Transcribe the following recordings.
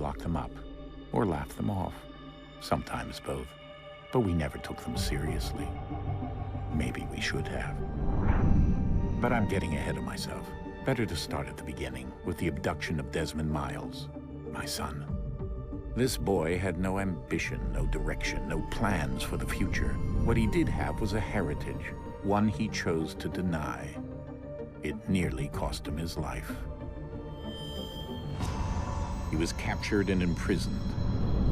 lock them up, or laugh them off. Sometimes both. But we never took them seriously. Maybe we should have. But I'm getting ahead of myself. Better to start at the beginning, with the abduction of Desmond Miles, my son. This boy had no ambition, no direction, no plans for the future. What he did have was a heritage, one he chose to deny. It nearly cost him his life. He was captured and imprisoned.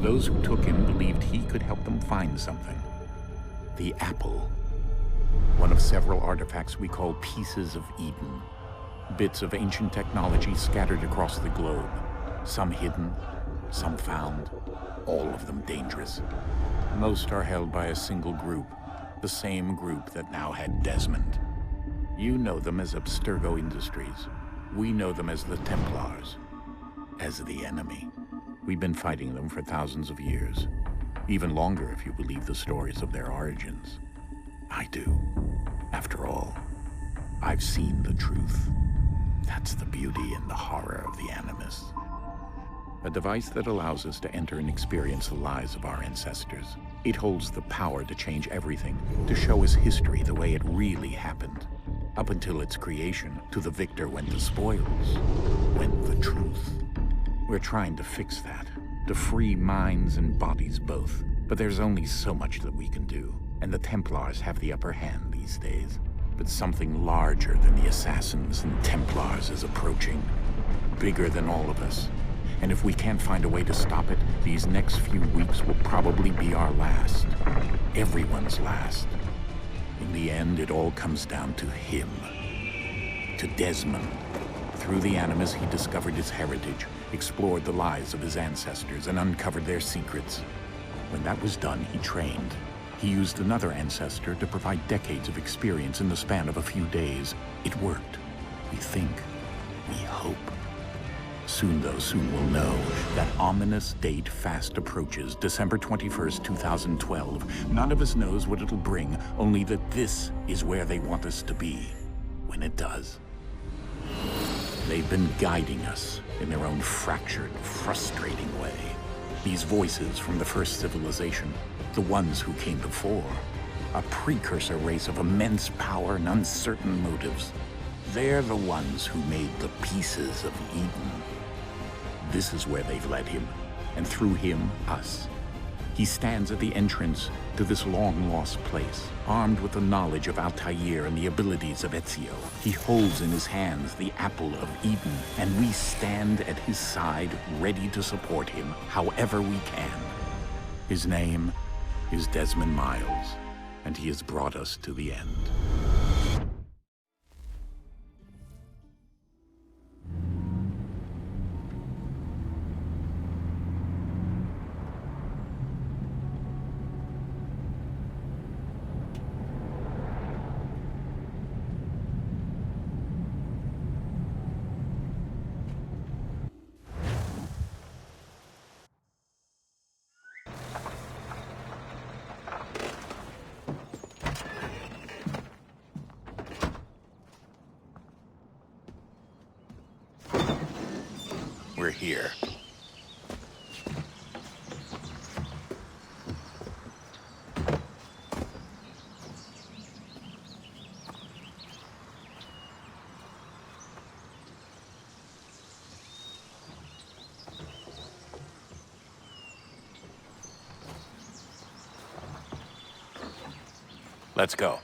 Those who took him believed he could help them find something. The apple. One of several artifacts we call pieces of Eden. Bits of ancient technology scattered across the globe. Some hidden, some found, all of them dangerous. Most are held by a single group, the same group that now had Desmond. You know them as Abstergo Industries. We know them as the Templars, as the enemy. We've been fighting them for thousands of years, even longer if you believe the stories of their origins. I do. After all, I've seen the truth. That's the beauty and the horror of the Animus. A device that allows us to enter and experience the lives of our ancestors. It holds the power to change everything, to show us history the way it really happened. Up until its creation, to the victor went the spoils, went the truth. We're trying to fix that, to free minds and bodies both. But there's only so much that we can do, and the Templars have the upper hand these days. But something larger than the Assassins and Templars is approaching, bigger than all of us. And if we can't find a way to stop it, these next few weeks will probably be our last. Everyone's last. In the end, it all comes down to him. To Desmond. Through the Animus, he discovered his heritage, explored the lives of his ancestors, and uncovered their secrets. When that was done, he trained. He used another ancestor to provide decades of experience in the span of a few days. It worked. We think. We hope. Soon we'll know. That ominous date fast approaches, December 21st, 2012. None of us knows what it'll bring, only that this is where they want us to be, when it does. They've been guiding us in their own fractured, frustrating way. These voices from the first civilization, the ones who came before, a precursor race of immense power and uncertain motives. They're the ones who made the pieces of Eden. This is where they've led him, and through him, us. He stands at the entrance to this long-lost place, armed with the knowledge of Altair and the abilities of Ezio. He holds in his hands the apple of Eden, and we stand at his side, ready to support him however we can. His name is Desmond Miles, and he has brought us to the end. We're here. Let's go.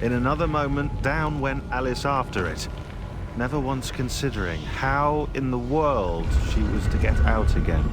In another moment, down went Alice after it, never once considering how in the world she was to get out again.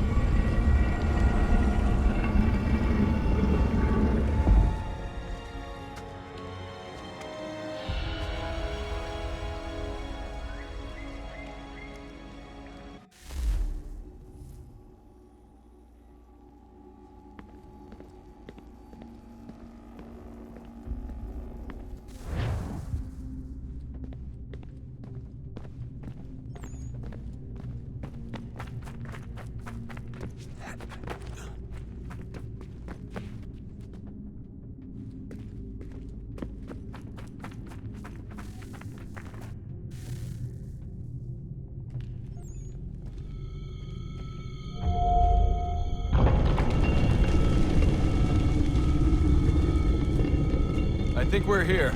I think we're here.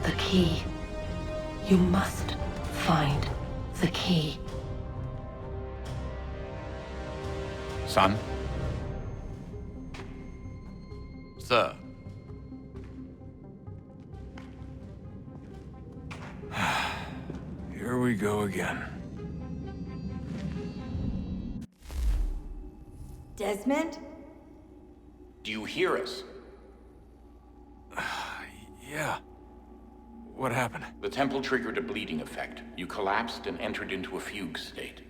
The key. You must find the key. Son? Sir. Here we go again. Desmond? Do you hear us? Yeah. What happened? The temple triggered a bleeding effect. You collapsed and entered into a fugue state.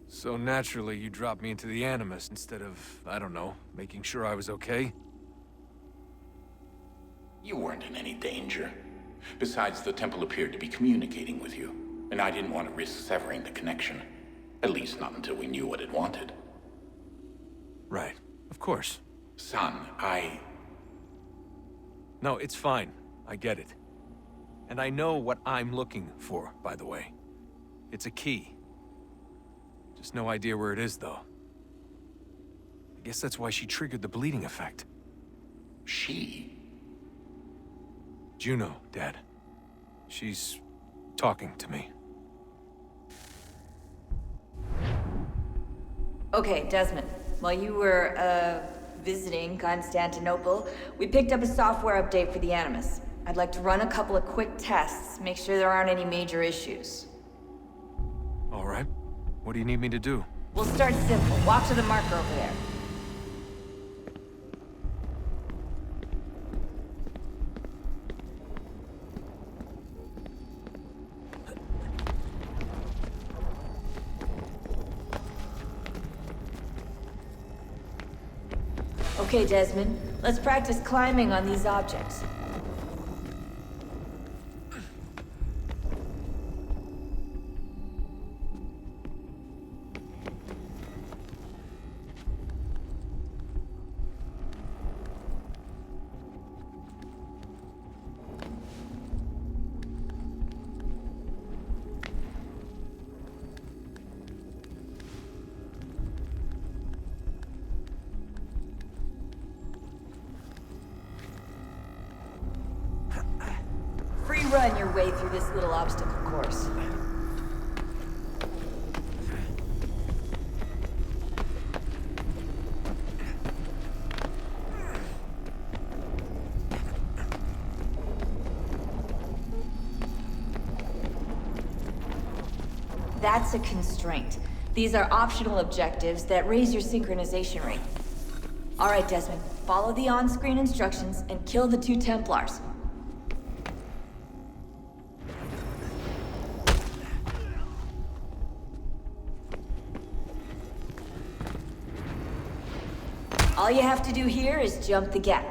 So naturally, you dropped me into the Animus instead of, I don't know, making sure I was okay? You weren't in any danger. Besides, the temple appeared to be communicating with you, and I didn't want to risk severing the connection. At least not until we knew what it wanted. Right. Of course. Son, No, it's fine. I get it. And I know what I'm looking for, by the way. It's a key. Just no idea where it is, though. I guess that's why she triggered the bleeding effect. She? Juno, Dad. She's talking to me. Okay, Desmond. While you were, visiting Constantinople, we picked up a software update for the Animus. I'd like to run a couple of quick tests, make sure there aren't any major issues. All right. What do you need me to do? We'll start simple. Walk to the marker over there. Okay, Desmond. Let's practice climbing on these objects. run your way through this little obstacle course. That's a constraint. These are optional objectives that raise your synchronization rate. All right, Desmond. Follow the on-screen instructions and kill the 2 Templars. All you have to do here is jump the gap.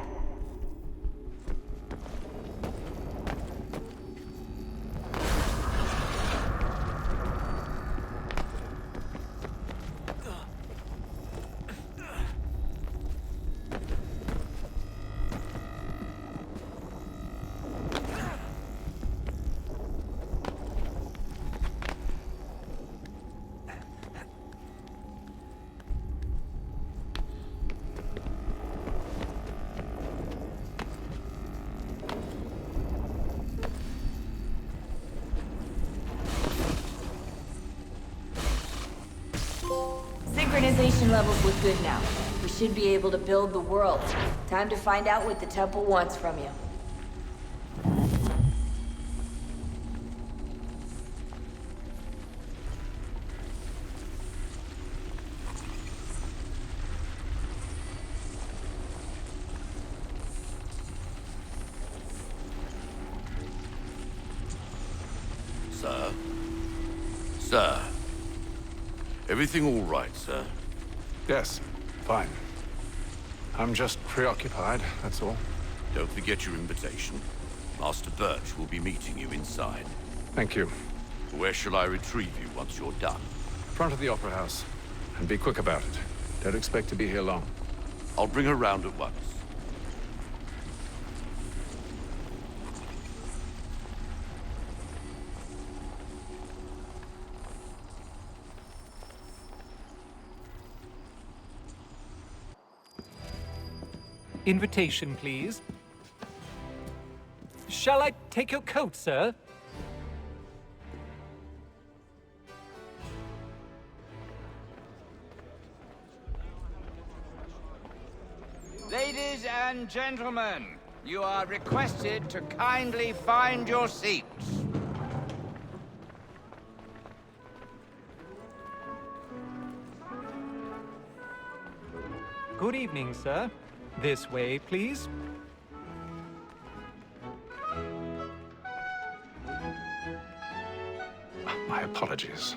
Synchronization levels look good now. We should be able to build the world. Time to find out what the temple wants from you. Sir? Sir? Everything all right, sir? Yes, fine. I'm just preoccupied, that's all. Don't forget your invitation. Master Birch will be meeting you inside. Thank you. Where shall I retrieve you once you're done? Front of the Opera House. And be quick about it. Don't expect to be here long. I'll bring her round at once. Invitation, please. Shall I take your coat, sir? Ladies and gentlemen, you are requested to kindly find your seats. Good evening, sir. This way, please. My apologies.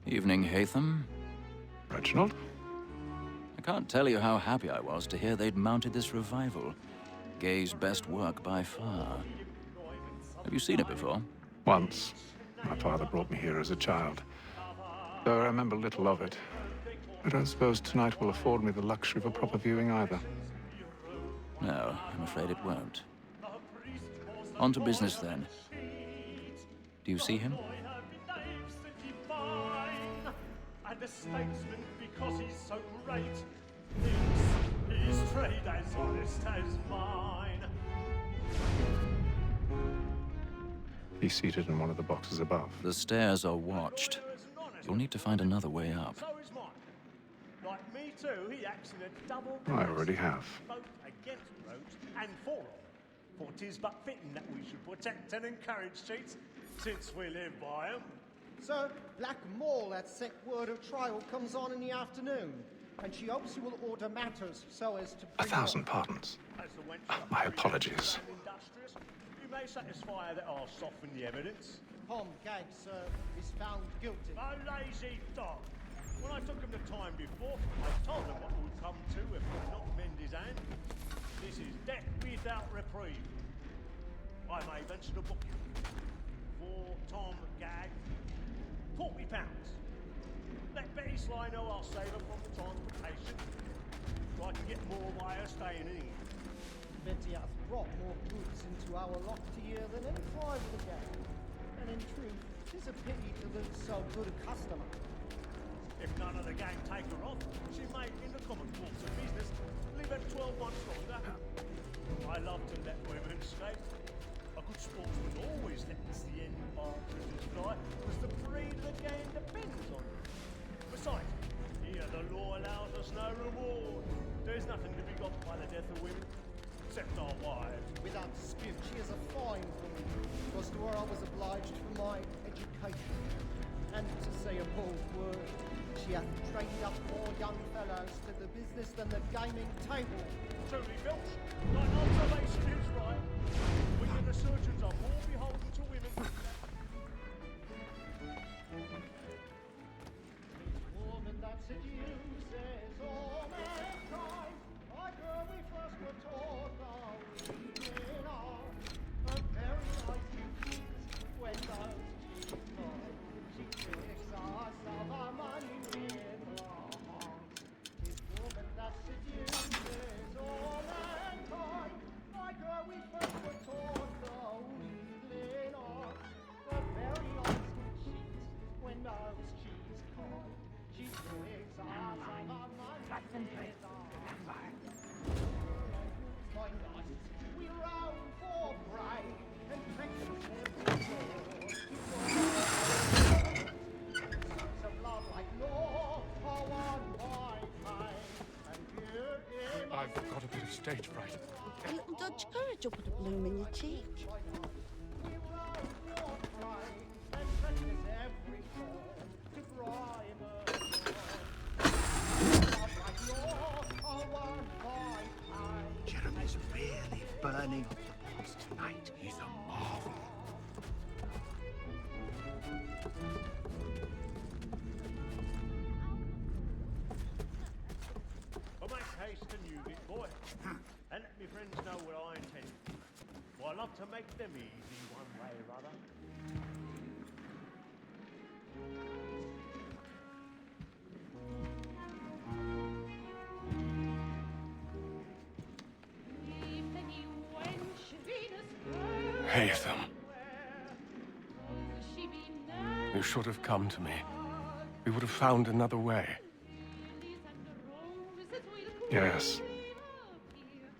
Evening, Haytham. Reginald? I can't tell you how happy I was to hear they'd mounted this revival. Gay's best work by far. Have you seen it before? Once. My father brought me here as a child. Though I remember little of it. I don't suppose tonight will afford me the luxury of a proper viewing either. No, I'm afraid it won't. On to business, then. Do you see him? And a statesman because he's so great. Thinks his trade as honest as mine. He's seated in one of the boxes above. The stairs are watched. You'll need to find another way up. So is mine. Like me too, he acts in a double. I already have. Both against roads and for them. For 'tis but fitting that we should protect and encourage cheats, since we live by 'em. Sir, Black Maul at sick word of trial comes on in the afternoon, and she hopes you will order matters so as to... 1,000 pardons. My apologies. You may satisfy that I'll soften the evidence. Tom Gag, sir, is found guilty. A lazy dog. When I took him the time before, I told him what would come to if he did not mend his hand. This is death without reprieve. I may venture to book you. For Tom Gag, £40. Let Betty Sly know I'll save her from the transportation, so I can get more by her staying in. Betty has drop more goods into our locked year than any five of the gang. And in truth, 'tis a pity to lose so good a customer. If none of the gang take her off, she may, in the common course of business, live at 12 months longer. I love to let women escape. A good sportsman always lets the end partridges fly, because the breed of the gang depends on it. Besides, here the law allows us no reward. There's nothing to be got by the death of women, except our wives. Without dispute, she is a fine woman, because to her I was obliged for my education. And to say a bold word, she hath trained up more young fellows to the business than the gaming table. Truly, Filch, thine observation is right. We and the surgeons are more beholden to women. Woman that seduces all mankind, like her we first were taught our women are. A very nice disease when those cheeks lie. She tricks us of our money with her heart. This woman that seduces all mankind, like her we first were taught our women are. A very nice cheeks when those cheeks cry. She tricks us of our money with her heart. My nights we roam for prey and practice every day. Of love like law are won by time, and here in I've got a bit of stage fright. A little Dutch courage will put a bloom in your cheek. we roam for prey and practice every form to bribe love like law are won by time. Jeremy's really burning up the balls tonight. He's a marvel. But make haste and use it, boy. And let me friends know what I intend. For I love to make them easy one way or other. Haytham. You should have come to me. We would have found another way. Yes.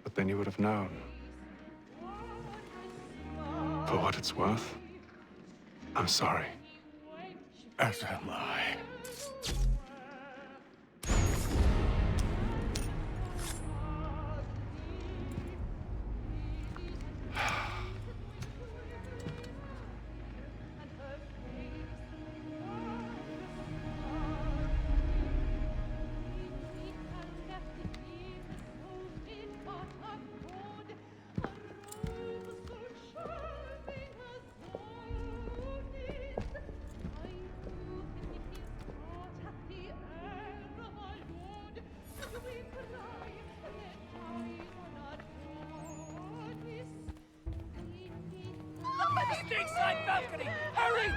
But then you would have known. For what it's worth, I'm sorry. As am I. Stateside balcony! Hurry!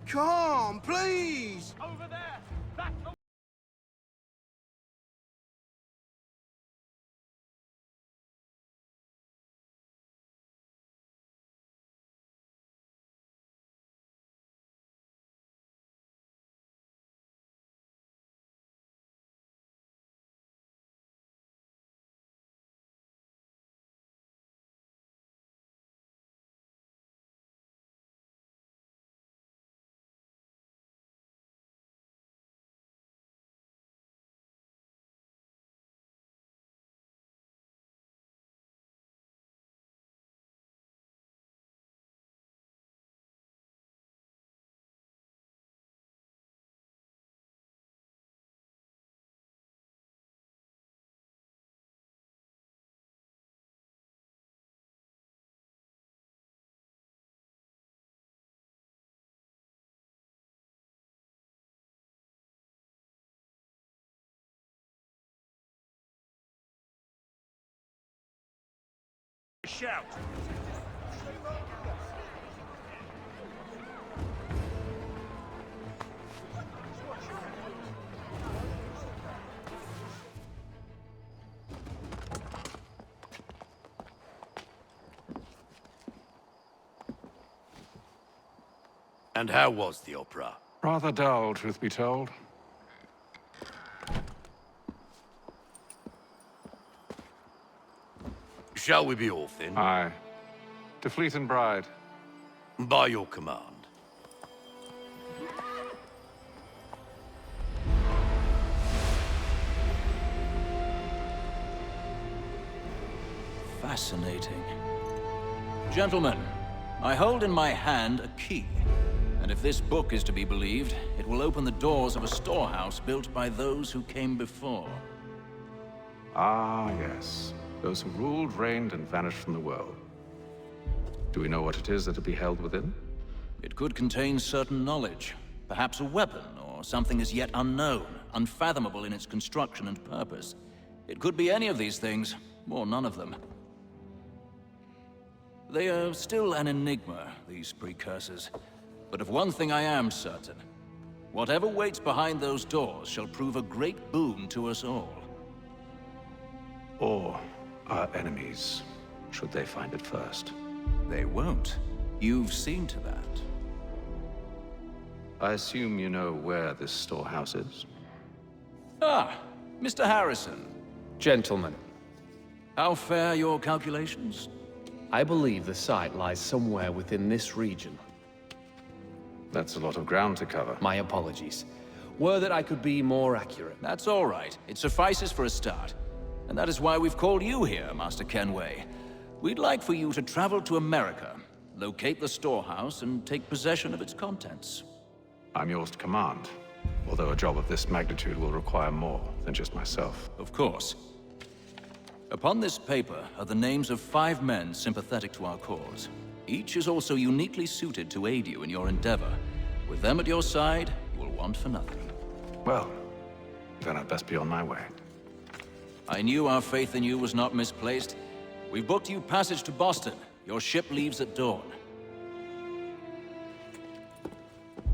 Come, please! Over there! That's the... Shout! And how was the opera? Rather dull, truth be told. Shall we be off then? Aye. To Fleet and Bride. By your command. Fascinating. Gentlemen, I hold in my hand a key. And if this book is to be believed, it will open the doors of a storehouse built by those who came before. Ah, yes. Those who ruled, reigned, and vanished from the world. Do we know what it is that will be held within? It could contain certain knowledge. Perhaps a weapon, or something as yet unknown, unfathomable in its construction and purpose. It could be any of these things, or none of them. They are still an enigma, these precursors. But of one thing I am certain. Whatever waits behind those doors shall prove a great boon to us all. Or our enemies, should they find it first. They won't. You've seen to that. I assume you know where this storehouse is? Ah, Mr. Harrison. Gentlemen, How fare your calculations? I believe the site lies somewhere within this region. That's a lot of ground to cover. My apologies. Were that I could be more accurate. That's all right. It suffices for a start. And that is why we've called you here, Master Kenway. We'd like for you to travel to America, locate the storehouse, and take possession of its contents. I'm yours to command, although a job of this magnitude will require more than just myself. Of course. Upon this paper are the names of 5 men sympathetic to our cause. Each is also uniquely suited to aid you in your endeavor. With them at your side, you will want for nothing. Well, then I'd best be on my way. I knew our faith in you was not misplaced. We've booked you passage to Boston. Your ship leaves at dawn.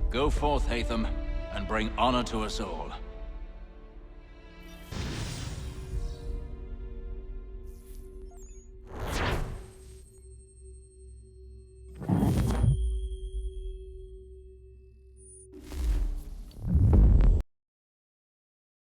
Go forth, Haytham, and bring honor to us all.